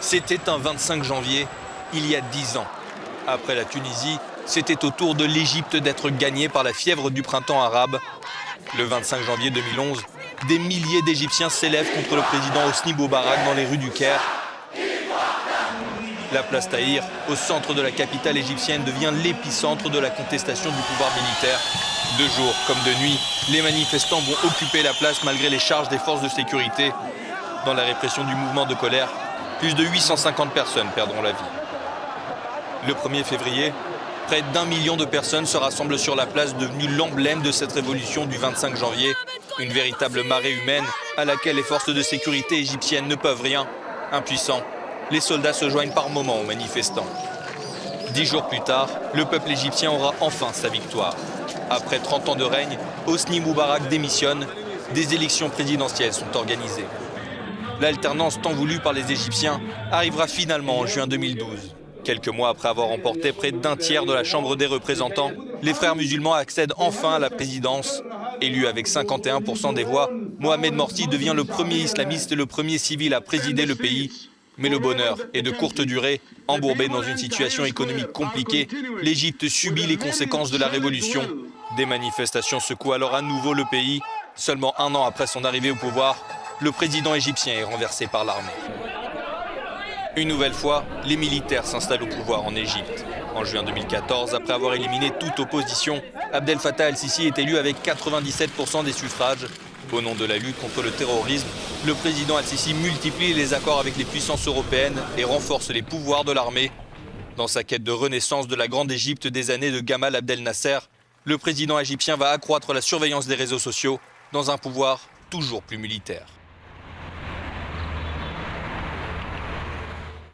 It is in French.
C'était un 25 janvier, il y a 10 ans. Après la Tunisie, c'était au tour de l'Égypte d'être gagnée par la fièvre du printemps arabe. Le 25 janvier 2011, des milliers d'Égyptiens s'élèvent contre le président Hosni Moubarak dans les rues du Caire. La place Tahrir, au centre de la capitale égyptienne, devient l'épicentre de la contestation du pouvoir militaire. De jour comme de nuit, les manifestants vont occuper la place malgré les charges des forces de sécurité. Dans la répression du mouvement de colère, plus de 850 personnes perdront la vie. Le 1er février, près d'1 million de personnes se rassemblent sur la place devenue l'emblème de cette révolution du 25 janvier. Une véritable marée humaine à laquelle les forces de sécurité égyptiennes ne peuvent rien. Impuissants, les soldats se joignent par moments aux manifestants. 10 jours plus tard, le peuple égyptien aura enfin sa victoire. Après 30 ans de règne, Hosni Moubarak démissionne. Des élections présidentielles sont organisées. L'alternance tant voulue par les Égyptiens arrivera finalement en juin 2012. Quelques mois après avoir remporté près d'un tiers de la Chambre des représentants, les frères musulmans accèdent enfin à la présidence. Élu avec 51% des voix, Mohamed Morsi devient le premier islamiste et le premier civil à présider le pays. Mais le bonheur est de courte durée. Embourbée dans une situation économique compliquée, l'Égypte subit les conséquences de la révolution. Des manifestations secouent alors à nouveau le pays. Seulement un an après son arrivée au pouvoir, le président égyptien est renversé par l'armée. Une nouvelle fois, les militaires s'installent au pouvoir en Égypte. En juin 2014, après avoir éliminé toute opposition, Abdel Fattah el-Sisi est élu avec 97% des suffrages. Au nom de la lutte contre le terrorisme, le président el-Sisi multiplie les accords avec les puissances européennes et renforce les pouvoirs de l'armée. Dans sa quête de renaissance de la Grande Égypte des années de Gamal Abdel Nasser, le président égyptien va accroître la surveillance des réseaux sociaux dans un pouvoir toujours plus militaire.